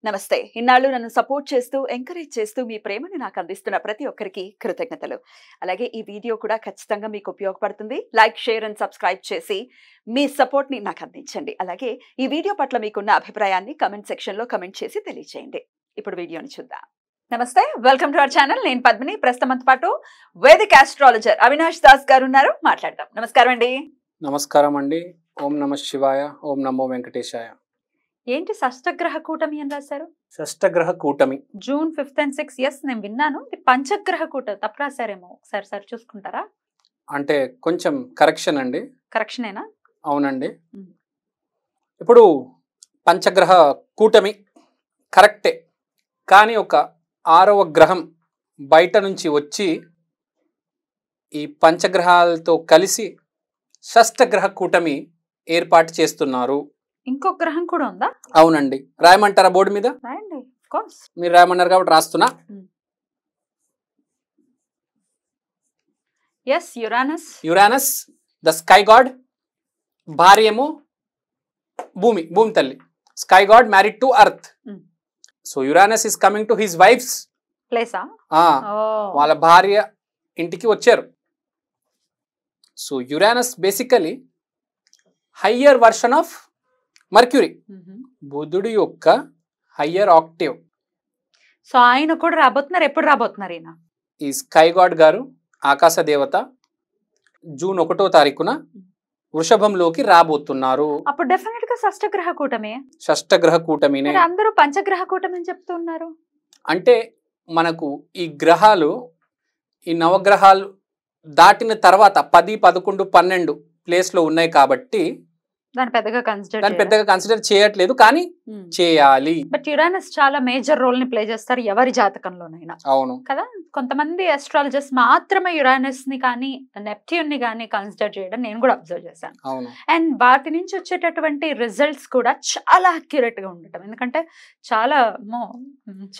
నమస్తే. ఇన్నాళ్ళు నన్ను సపోర్ట్ చేస్తూ, ఎంకరేజ్ చేస్తూ మీ ప్రేమని నాకు అందిస్తున్న ప్రతి ఒక్కరికి కృతజ్ఞతలు. అలాగే ఈ వీడియో కూడా ఖచ్చితంగా మీకు ఉపయోగపడుతుంది. లైక్, షేర్ అండ్ సబ్స్క్రైబ్ చేసి మీ సపోర్ట్‌ని నాకు అందించండి. అలాగే ఈ వీడియో పట్ల మీకున్న అభిప్రాయాన్ని కామెంట్ సెక్షన్‌లో కామెంట్ చేసి తెలియజేయండి. ఇప్పుడు వీడియోని చూద్దాం. నమస్తే. Welcome to our channel. నేను పద్మిని. ప్రస్తుతం మనతో పాటు వేదిక్ ఆస్ట్రాలజర్ అవినాష్ దాస్ గారు ఉన్నారు. మాట్లాడదాం. నమస్కారం అండి. నమస్కారం అండి. ఓం నమ శివాయ. ఓం నమో వెంకటేశాయ. ఏంటి షష్టగ్రహ కూటమి అని రాశారు? షష్టగ్రహ కూటమి June 5th and 6th. Yes, నేను విన్నాను. ఇది పంచగ్రహ కూటమి. తప్పు రాశారేమో. ఒకసారి చూసుకుంటారా? అంటే కొంచెం కరెక్షన్ అండి. కరెక్షనేనా? అవునండి. ఇప్పుడు పంచగ్రహ కూటమి కరెక్టే, కానీ ఒక 6వ గ్రహం బయట నుంచి వచ్చి ఈ పంచగ్రహాలతో కలిసి షష్టగ్రహ కూటమి ఏర్పాటు చేస్తున్నారు. ఇంకో గ్రహం కూడా ఉందా? అవునండి. రాయమంటారా బోర్డు మీద? రాయండి. Of course. మీరు రాయమన్నారు కాబట్టి రాస్తున్నా. Yes, Uranus. Uranus the sky god. భార్య ఏమో భూమి తల్లి. Sky god married to earth. So Uranus is coming to his wife's ప్లేసా? వాళ్ళ భార్య ఇంటికి వచ్చారు. So Uranus basically higher version of Mercury, బుధుడి యొక్క హయ్యర్ ఆక్టివ్. సో ఆయన కూడా రాబోతున్నారు. ఎప్పుడు రాబోతున్నారు ఈయన? ఈ స్కై గాడ్ గారు, ఆకాశ దేవత, జూన్ 1వ తారీఖున వృషభంలోకి రాబోతున్నారు. అప్పుడు డెఫినెట్ గా షష్టగ్రహ కూటమి. షష్టగ్రహ కూటమినే. అందరూ పంచగ్రహ కూటమి అని చెప్తున్నారు. అంటే మనకు ఈ గ్రహాలు, ఈ నవగ్రహాలు దాటిన తర్వాత 10, 11, 12 ప్లేస్ లో ఉన్నాయి కాబట్టి దాన్ని పెద్దగా కన్సిడర్ చేయట్లేదు, కానీ చేయాలి. బట్ యురానస్ చాలా మేజర్ రోల్ ని ప్లే చేస్తారు ఎవరి జాతకంలోనైనా. అవును కదా. కొంతమంది అస్ట్రాలజర్స్ మాత్రమే యురానస్ ని కానీ నెప్ట్యూన్ ని కానీ కన్సిడర్ చేయడం నేను కూడా అబ్జర్వ్ చేశాను. అవును. అండ్ వాటి నుంచి వచ్చేటటువంటి రిజల్ట్స్ కూడా చాలా అక్యురేట్ గా ఉండటం. ఎందుకంటే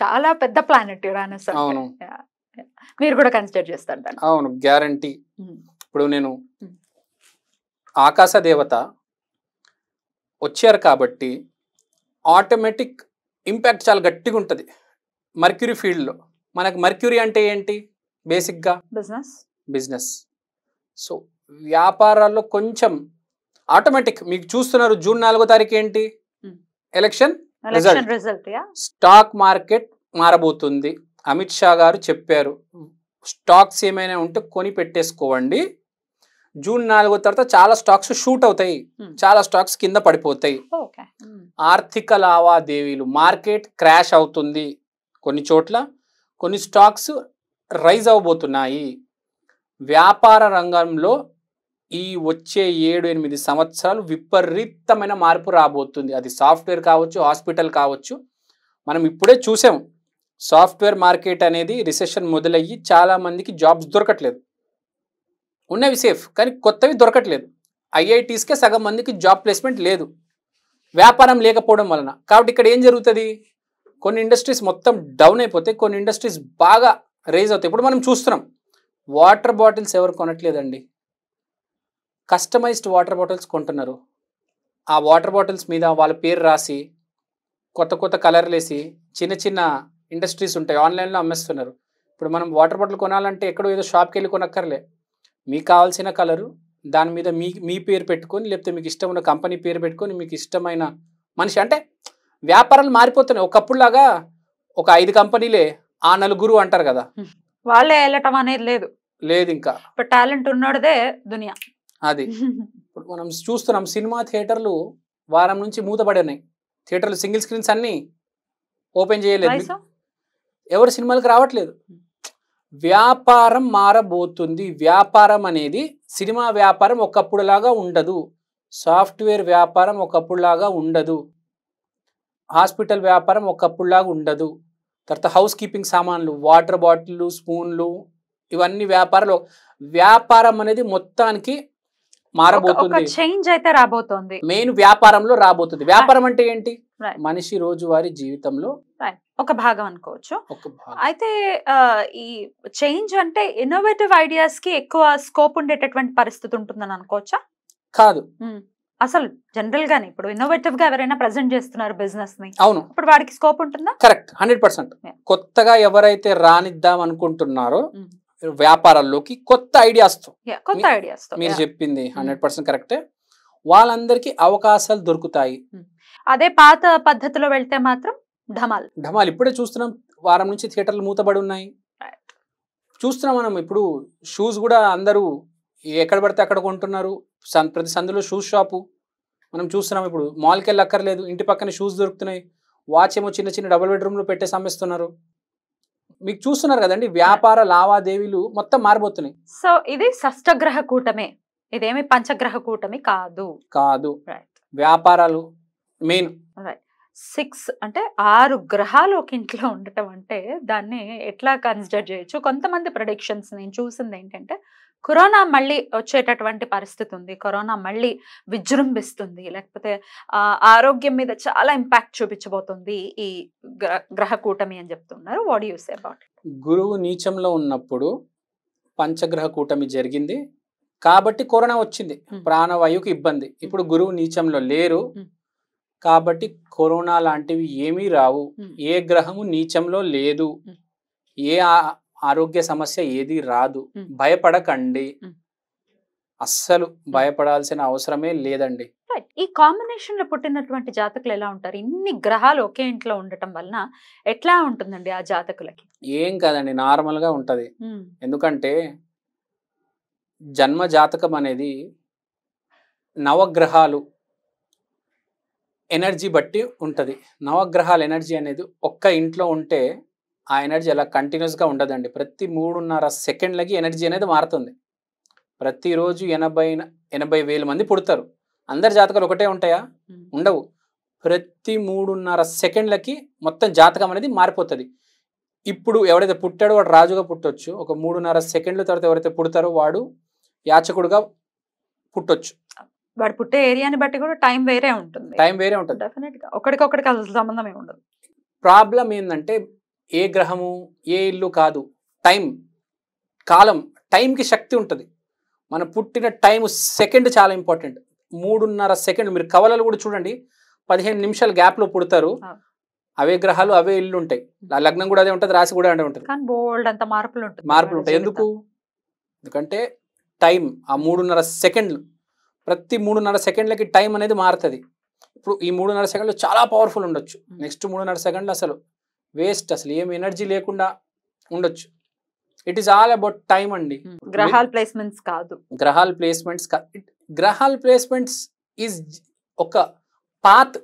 చాలా పెద్ద ప్లానెట్ యురానస్. అవును. మీరు కూడా కన్సిడర్ చేస్తారు దాన్ని? అవును, గ్యారంటీ. ఇప్పుడు నేను ఆకాశ దేవత వచ్చారు కాబట్టి ఆటోమేటిక్ ఇంపాక్ట్ చాలా గట్టిగా ఉంటుంది మర్క్యూరీ ఫీల్డ్లో. మనకు మర్క్యూరీ అంటే ఏంటి? బేసిక్గా బిజినెస్. సో వ్యాపారాల్లో కొంచెం ఆటోమేటిక్ మీకు చూస్తున్నారు. జూన్ 4వ తారీఖు ఏంటి? Election result. స్టాక్ మార్కెట్ మారబోతుంది. అమిత్ షా గారు చెప్పారు, స్టాక్స్ ఏమైనా ఉంటే కొని పెట్టేసుకోండి. జూన్ 4వ తర్వాత చాలా స్టాక్స్ షూట్ అవుతాయి, చాలా స్టాక్స్ కింద పడిపోతాయి. ఆర్థిక లావాదేవీలు, మార్కెట్ క్రాష్ అవుతుంది కొన్ని చోట్ల, కొన్ని స్టాక్స్ రైజ్ అవబోతున్నాయి. వ్యాపార రంగంలో ఈ వచ్చే 7-8 సంవత్సరాలు విపరీతమైన మార్పు రాబోతుంది. అది సాఫ్ట్వేర్ కావచ్చు, హాస్పిటల్ కావచ్చు. మనం ఇప్పుడే చూసాం, సాఫ్ట్వేర్ మార్కెట్ అనేది రిసెషన్ మొదలయ్యి చాలా మందికి జాబ్స్ దొరకట్లేదు. ఉన్నవి సేఫ్, కానీ కొత్తవి దొరకట్లేదు. ఐఐటీస్కే సగం మందికి జాబ్ ప్లేస్మెంట్ లేదు, వ్యాపారం లేకపోవడం వలన. కాబట్టి ఇక్కడ ఏం జరుగుతుంది? కొన్ని ఇండస్ట్రీస్ మొత్తం డౌన్ అయిపోతాయి, కొన్ని ఇండస్ట్రీస్ బాగా రేజ్ అవుతాయి. ఇప్పుడు మనం చూస్తున్నాం, వాటర్ బాటిల్స్ ఎవరు కొనట్లేదండి, కస్టమైజ్డ్ వాటర్ బాటిల్స్ కొంటున్నారు. ఆ వాటర్ బాటిల్స్ మీద వాళ్ళ పేరు రాసి కొత్త కొత్త కలర్లు వేసి చిన్న చిన్న ఇండస్ట్రీస్ ఉంటాయి, ఆన్లైన్లో అమ్మేస్తున్నారు. ఇప్పుడు మనం వాటర్ బాటిల్ కొనాలంటే ఎక్కడో ఏదో షాప్కి వెళ్ళి కొనక్కర్లే. మీకు కావాల్సిన కలరు దాని మీద మీ పేరు పెట్టుకొని, లేకపోతే మీకు ఇష్టం ఉన్న కంపెనీ పేరు పెట్టుకొని, మీకు ఇష్టమైన మనిషి. అంటే వ్యాపారాలు మారిపోతున్నాయి. ఒకప్పుడులాగా ఒక 5 కంపెనీలే ఆ నలుగురు అంటారు కదా, వాళ్ళే వెళ్ళటం అనేది లేదు. ఇంకా టాలెంట్ ఉన్నోడదే దునియా. అది ఇప్పుడు మనం చూస్తున్నాం. సినిమా థియేటర్లు వారం నుంచి మూతపడి ఉన్నాయి. థియేటర్లు సింగిల్ స్క్రీన్స్ అన్ని ఓపెన్ చేయలేదు, ఎవరు సినిమాలకు రావట్లేదు. వ్యాపారం మారబోతుంది. వ్యాపారం అనేది, సినిమా వ్యాపారం ఒకప్పుడులాగా ఉండదు, సాఫ్ట్వేర్ వ్యాపారం ఒకప్పుడులాగా ఉండదు, హాస్పిటల్ వ్యాపారం ఒకప్పుడులాగా ఉండదు. తర్వాత హౌస్ కీపింగ్ సామాన్లు, వాటర్ బాటిల్, స్పూన్లు, ఇవన్నీ వ్యాపారం అనేది మొత్తానికి మారబోతుంది. చేంజ్ అయితే రాబోతోంది. మెయిన్ వ్యాపారంలో రాబోతుంది. వ్యాపారం అంటే ఏంటి? మనిషి రోజువారీ జీవితంలో ఒక భాగం అనుకోవచ్చు. అయితే ఈ చేంజ్ అంటే ఇన్నోవేటివ్ ఐడియాస్ కి ఎక్కువ స్కోప్ ఉండేటటువంటి పరిస్థితి ఉంటుందని అనుకోవచ్చా? కాదు, అసలు జనరల్ గానే ఇప్పుడు ఇన్నోవేటివ్ గా ఎవరైనా ప్రెజెంట్ చేస్తున్నారు బిజినెస్ ని, అవును, ఇప్పుడు వాడికి స్కోప్ ఉంటుందా? కరెక్ట్, 100%. కొత్తగా ఎవరైతే రానిద్దాం అనుకుంటున్నారో వ్యాపారాల్లోకి కొత్త ఐడియాస్, కొత్త ఐడియాస్, మీరు చెప్పింది 100% కరెక్టే, వాళ్ళందరికీ అవకాశాలు దొరుకుతాయి. అదే పాత పద్ధతిలో వెళ్తే మాత్రం ఢమాల్. ఇప్పుడే చూస్తున్నాం, వారం నుంచి థియేటర్లు మూతబడి ఉన్నాయి. చూస్తున్నాం మనం. ఇప్పుడు షూస్ కూడా అందరూ ఎక్కడ పడితే అక్కడ కొంటున్నారు. ప్రతి సందులో షూస్ షాపు మనం చూస్తున్నాం. ఇప్పుడు మాల్కి వెళ్ళి అక్కర్లేదు, ఇంటి పక్కన షూస్ దొరుకుతున్నాయి. వాచ్ ఏమో చిన్న చిన్న డబుల్ బెడ్రూమ్లో పెట్టేసి అమ్మేస్తున్నారు. మీకు చూస్తున్నారు కదండి, వ్యాపార లావాదేవీలు మొత్తం మారిపోతున్నాయి. సో ఇది షష్టగ్రహ కూటమే, ఇదేమి పంచగ్రహ కూటమి కాదు. వ్యాపారాలు మెయిన్. 6 అంటే 6 గ్రహాలు ఒక ఇంట్లో ఉండటం అంటే దాన్ని ఎట్లా కన్సిడర్ చేయొచ్చు? కొంతమంది ప్రొడిక్షన్స్ నేను చూసింది ఏంటంటే, కరోనా మళ్ళీ వచ్చేటటువంటి పరిస్థితి ఉంది, కరోనా మళ్ళీ విజృంభిస్తుంది, లేకపోతే ఆరోగ్యం మీద చాలా ఇంపాక్ట్ చూపించబోతుంది ఈ గ్రహ కూటమి అని చెప్తున్నారు. What do you say about it? గురువు నీచంలో ఉన్నప్పుడు పంచగ్రహ కూటమి జరిగింది కాబట్టి కరోనా వచ్చింది, ప్రాణవాయువుకి ఇబ్బంది. ఇప్పుడు గురువు నీచంలో లేరు కాబట్టి కరోనా లాంటివి ఏమీ రావు. ఏ గ్రహము నీచంలో లేదు, ఏ ఆరోగ్య సమస్య ఏది రాదు. భయపడకండి, అస్సలు భయపడాల్సిన అవసరమే లేదండి. ఈ కాంబినేషన్ లో పుట్టినటువంటి జాతకులు ఎలా ఉంటారు? ఇన్ని గ్రహాలు ఒకే ఇంట్లో ఉండటం వలన ఎట్లా ఉంటుందండి ఆ జాతకులకి? ఏం కాదండి, నార్మల్ గా ఉంటది. ఎందుకంటే జన్మ జాతకం అనేది నవగ్రహాలు ఎనర్జీ బట్టి ఉంటుంది. నవగ్రహాల ఎనర్జీ అనేది ఒక్క ఇంట్లో ఉంటే ఆ ఎనర్జీ అలా కంటిన్యూస్గా ఉండదండి. ప్రతి 3.5 సెకండ్లకి ఎనర్జీ అనేది మారుతుంది. ప్రతిరోజు 80,000 మంది పుడతారు. అందరి జాతకాలు ఒకటే ఉంటాయా? ఉండవు. ప్రతి 3.5 సెకండ్లకి మొత్తం జాతకం అనేది మారిపోతుంది. ఇప్పుడు ఎవరైతే పుట్టాడో వాడు రాజుగా పుట్టొచ్చు. ఒక 3.5 సెకండ్ల తర్వాత ఎవరైతే పుడతారో వాడు యాచకుడుగా పుట్టొచ్చు. వాడు పుట్టే ఏరియాని బట్టి కూడా టైం వేరే ఉంటుంది. డెఫినెట్ గా ఒకరికొకరికి అసలు సంబంధం ఉండదు. ప్రాబ్లం ఏంటంటే ఏ గ్రహము ఏ ఇల్లు కాదు, టైం, కాలం. టైంకి శక్తి ఉంటుంది. మన పుట్టిన టైం సెకండ్ చాలా ఇంపార్టెంట్. 3.5 సెకండ్లు మీరు కవలలు కూడా చూడండి, 15 నిమిషాల గ్యాప్లో పుడతారు. అవే గ్రహాలు అవే ఇల్లు ఉంటాయి. లగ్నం కూడా అదే ఉంటుంది, రాశి కూడా అదే ఉంటుంది. కానీ బోల్డ్ అంత మార్పులు ఉంటాయి. ఎందుకంటే టైం ఆ 3.5 సెకండ్లు, ప్రతి 3.5 సెకండ్లకి టైం అనేది మారుతుంది. ఇప్పుడు ఈ 3.5 సెకండ్లు చాలా పవర్ఫుల్ ఉండొచ్చు, నెక్స్ట్ 3.5 సెకండ్లు అసలు వేస్ట్, అసలు ఏం ఎనర్జీ లేకుండా ఉండొచ్చు. It is all about time అండి. గ్రహాల ప్లేస్మెంట్స్ కాదు. గ్రహాల ప్లేస్మెంట్స్ ఈజ్ ఒక పాత్,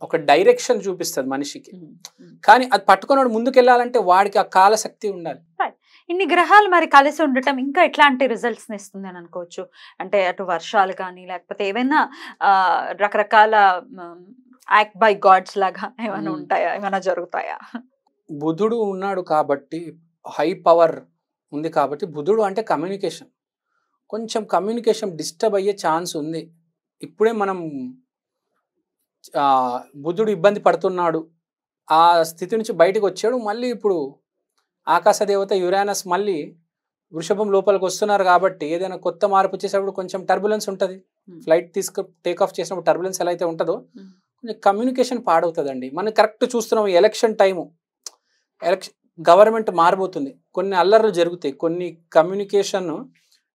ఒక డైరెక్షన్ చూపిస్తుంది మనిషికి. కానీ అది పట్టుకున్నాడు ముందుకెళ్ళాలంటే వాడికి ఆ కాలశక్తి ఉండాలి. ఇన్ని గ్రహాలు మరి కలిసి ఉండటం ఇంకా ఎట్లాంటి రిజల్ట్స్ ఇస్తుంది అని అనుకోవచ్చు? అంటే అటు వర్షాలు కానీ లేకపోతే ఏమైనా రకరకాల యాక్ట్ బై గాడ్స్ లాగా ఏమైనా ఉంటాయా, ఏమైనా జరుగుతాయా? బుధుడు ఉన్నాడు కాబట్టి, హై పవర్ ఉంది కాబట్టి, బుధుడు అంటే కమ్యూనికేషన్, కొంచెం కమ్యూనికేషన్ డిస్టర్బ్ అయ్యే ఛాన్స్ ఉంది. ఇప్పుడే మనం బుధుడు ఇబ్బంది పడుతున్నాడు, ఆ స్థితి నుంచి బయటకు వచ్చాడు. మళ్ళీ ఇప్పుడు ఆకాశ దేవత యురేనస్ మళ్ళీ వృషభం లోపలికి వస్తున్నారు కాబట్టి ఏదైనా కొత్త మార్పు చేసేటప్పుడు కొంచెం టర్బులెన్స్ ఉంటుంది. ఫ్లైట్ టేక్ ఆఫ్ చేసినప్పుడు టర్బులెన్స్ ఎలా అయితే ఉంటుందో కొంచెం కమ్యూనికేషన్ పాడవుతుందండి. మనం కరెక్ట్ చూస్తున్నాం, ఎలక్షన్ టైము, గవర్నమెంట్ మారబోతుంది, కొన్ని అల్లర్లు జరుగుతాయి, కొన్ని కమ్యూనికేషన్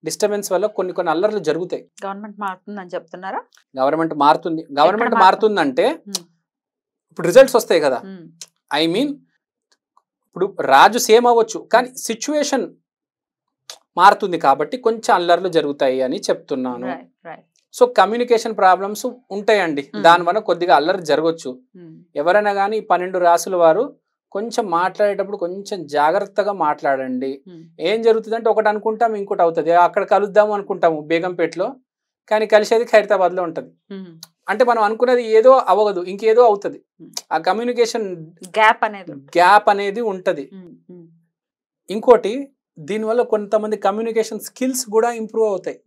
డిస్టర్బెన్స్ వల్ల కొన్ని అల్లర్లు జరుగుతాయి. గవర్నమెంట్ మారుతుందని చెప్తున్నారా? గవర్నమెంట్ మారుతుందంటే ఇప్పుడు రిజల్ట్స్ వస్తాయి కదా. ఐ మీన్ ఇప్పుడు రాజు సేమ్ అవ్వచ్చు కానీ సిచ్యువేషన్ మారుతుంది కాబట్టి కొంచెం అల్లర్లు జరుగుతాయి అని చెప్తున్నాను. సో కమ్యూనికేషన్ ప్రాబ్లమ్స్ ఉంటాయండి, దానివల్ల కొద్దిగా అల్లరి జరగవచ్చు. ఎవరైనా కానీ 12 రాసుల వారు కొంచెం మాట్లాడేటప్పుడు కొంచెం జాగ్రత్తగా మాట్లాడండి. ఏం జరుగుతుందంటే ఒకటి అనుకుంటాం ఇంకోటి అవుతుంది. అక్కడ కలుద్దాము అనుకుంటాము బేగంపేటలో, కానీ కలిసేది ఖైరతాబాద్లో ఉంటుంది. అంటే మనం అనుకున్నది ఏదో అవ్వదు, ఇంకేదో అవుతుంది. ఆ కమ్యూనికేషన్ గ్యాప్ అనేది ఉంటది. ఇంకోటి దీనివల్ల కొంతమంది కమ్యూనికేషన్ స్కిల్స్ కూడా ఇంప్రూవ్ అవుతాయి.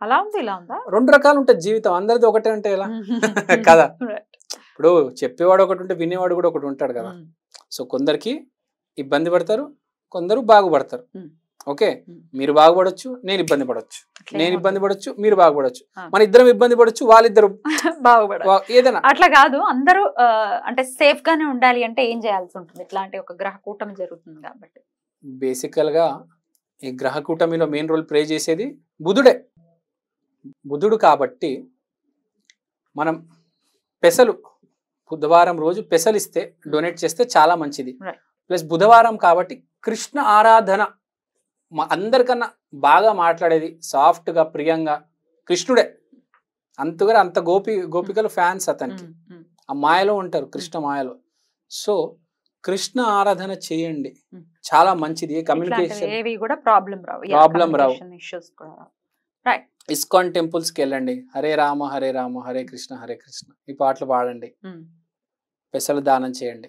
అలా ఉంది, ఇలా ఉందా? 2 రకాలు ఉంటాయి జీవితం, అందరిది ఒకటే అంటే ఎలా కదా. ఇప్పుడు చెప్పేవాడు ఒకటి ఉంటే వినేవాడు కూడా ఒకటి ఉంటాడు కదా. సో కొందరికి ఇబ్బంది పడతారు, కొందరు బాగుపడతారు. ఓకే, మీరు బాగుపడొచ్చు, నేను ఇబ్బంది పడొచ్చు, నేను ఇబ్బంది పడొచ్చు, మీరు బాగుపడొచ్చు, మన ఇద్దరం ఇబ్బంది పడొచ్చు, వాళ్ళిద్దరు ఏదైనా. అట్లా కాదు, అందరూ అంటే సేఫ్ గానే ఉండాలి అంటే ఏం చేయాల్సి ఉంటుంది? ఇట్లాంటి ఒక గ్రహ కూటమి జరుగుతుంది కాబట్టి బేసికల్ గా ఈ గ్రహ కూటమిలో మెయిన్ రోల్ ప్లే చేసేది బుధుడే. బుధుడు కాబట్టి మనం పెసలు బుధవారం రోజు పెసలు ఇస్తే, డొనేట్ చేస్తే చాలా మంచిది. ప్లస్ బుధవారం కాబట్టి కృష్ణ ఆరాధన అందరికన్నా బాగా మాట్లాడేది సాఫ్ట్గా ప్రియంగా కృష్ణుడే. అంతగా అంత గోపికలు ఫ్యాన్స్ అతనికి, ఆ మాయలో ఉంటారు, కృష్ణ మాయలో. సో కృష్ణ ఆరాధన చేయండి, చాలా మంచిది. కమ్యూనికేషన్ ప్రాబ్లం రావు. ఇస్కాన్ టెంపుల్స్ కి వెళ్ళండి, హరే రామ హరే రామ హరే కృష్ణ ఈ పాటలు పాడండి, పెసలు దానం చేయండి.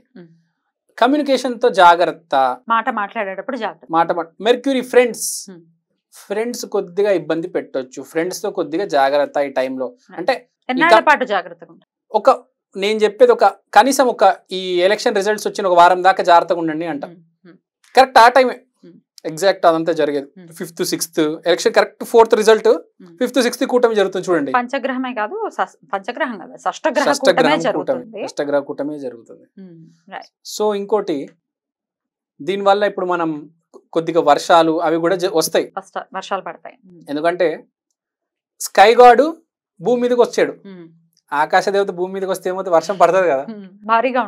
కమ్యూనికేషన్ తో జాగ్రత్త, మాట మాట్లాడేటప్పుడు జాగ్రత్త. మెర్క్యూరీ ఫ్రెండ్స్ కొద్దిగా ఇబ్బంది పెట్టొచ్చు, ఫ్రెండ్స్ తో కొద్దిగా జాగ్రత్త ఈ టైంలో. అంటే ఒక నేను చెప్పేది ఒక కనీసం ఒక ఈ ఎలక్షన్ రిజల్ట్స్ వచ్చిన ఒక వారం దాకా జాగ్రత్తగా ఉండండి అంట. కరెక్ట్ ఆ టైమే ఎగ్జాక్ట్ అదంతా జరిగేది. 5th 6th election correct, 4th result 5th 6th కూటమి జరుగుతుంది చూడండి. పంచగ్రహమే కాదు, పంచగ్రహం కాదు, షష్టగ్రహ కూటమే జరుగుతుంది. సో ఇంకోటి దీనివల్ల ఇప్పుడు మనం కొద్దిగా వర్షాలు అవి కూడా వస్తాయి, వర్షాలు పడతాయి. ఎందుకంటే స్కై గాడ్ భూమి మీదకి వచ్చాడు, ఆకాశ దేవత భూమి మీదకి వస్తే ఏమవుతుంది, వర్షం పడుతుంది కదా, భారీగా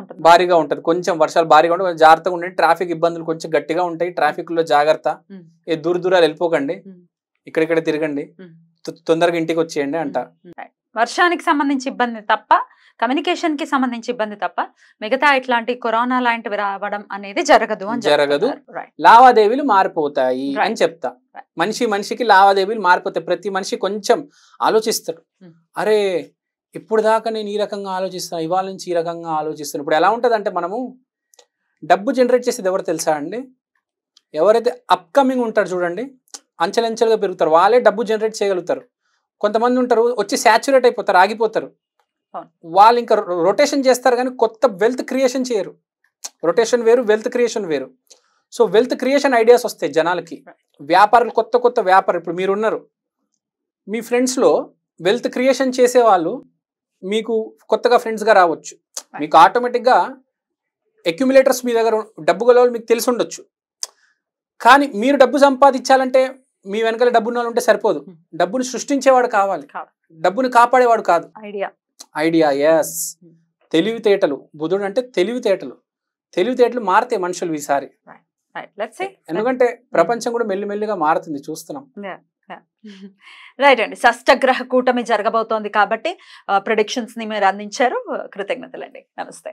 ఉంటది. కొంచెం వర్షాలు భారీగా ఉంటాయి, కొంచెం జాగ్రత్తగా ఉండండి. ట్రాఫిక్ ఇబ్బందులు కొంచెం గట్టిగా ఉంటాయి, ట్రాఫిక్ లో జాగ్రత్త. ఏ దూరాలు వెళ్ళిపోకండి, ఇక్కడిక్కడ తిరగండి, తొందరగా ఇంటికి వచ్చేయండి అంట. వర్షానికి సంబంధించి ఇబ్బంది తప్ప, కమ్యూనికేషన్ కి సంబంధించి ఇబ్బంది తప్ప మిగతా ఇట్లాంటి కరోనా లాంటివి రావడం అనేది జరగదు. లావాదేవీలు మారిపోతాయి అని చెప్తా. మనిషికి లావాదేవీలు మారిపోతాయి. ప్రతి మనిషి కొంచెం ఆలోచిస్తాడు, అరే ఇప్పుడు దాకా నేను ఈ రకంగా ఆలోచిస్తాను, ఇవాళ నుంచి ఈ రకంగా ఆలోచిస్తాను. ఇప్పుడు ఎలా ఉంటుంది అంటే, మనము డబ్బు జనరేట్ చేసేది ఎవరు తెలుసా అండి? ఎవరైతే అప్కమింగ్ ఉంటారు చూడండి, అంచెలంచెలుగా పెరుగుతారు, వాళ్ళే డబ్బు జనరేట్ చేయగలుగుతారు. కొంతమంది ఉంటారు వచ్చి సాచురేట్ అయిపోతారు, ఆగిపోతారు. వాళ్ళు ఇంకా రొటేషన్ చేస్తారు కానీ కొత్త వెల్త్ క్రియేషన్ చేయరు. రొటేషన్ వేరు, వెల్త్ క్రియేషన్ వేరు. సో వెల్త్ క్రియేషన్ ఐడియాస్ వస్తాయి జనాలకి. వ్యాపారులు కొత్త వ్యాపారం, ఇప్పుడు మీరున్నారు, మీ ఫ్రెండ్స్లో వెల్త్ క్రియేషన్ చేసేవాళ్ళు మీకు కొత్తగా ఫ్రెండ్స్గా రావచ్చు. మీకు ఆటోమేటిక్గా అక్యుములేటర్స్ మీ దగ్గర డబ్బు గల వాళ్ళు మీకు తెలిసి ఉండొచ్చు. కానీ మీరు డబ్బు సంపాదించాలంటే మీ వెనకాల డబ్బు ఉన్న వాళ్ళు ఉంటే సరిపోదు, డబ్బుని సృష్టించేవాడు కావాలి, డబ్బుని కాపాడేవాడు కాదు. ఐడియా ఎస్, తెలివితేటలు. బుధుడు అంటే తెలివితేటలు మారితే మనుషులు ఈసారి. ఎందుకంటే ప్రపంచం కూడా మెల్లిమెల్లిగా మారుతుంది, చూస్తున్నాం. రైట్ అండి, షష్టగ్రహ కూటమి జరగబోతోంది కాబట్టి ప్రెడిక్షన్స్ ని మీరు అందించారు, కృతజ్ఞతలండి. నమస్తే.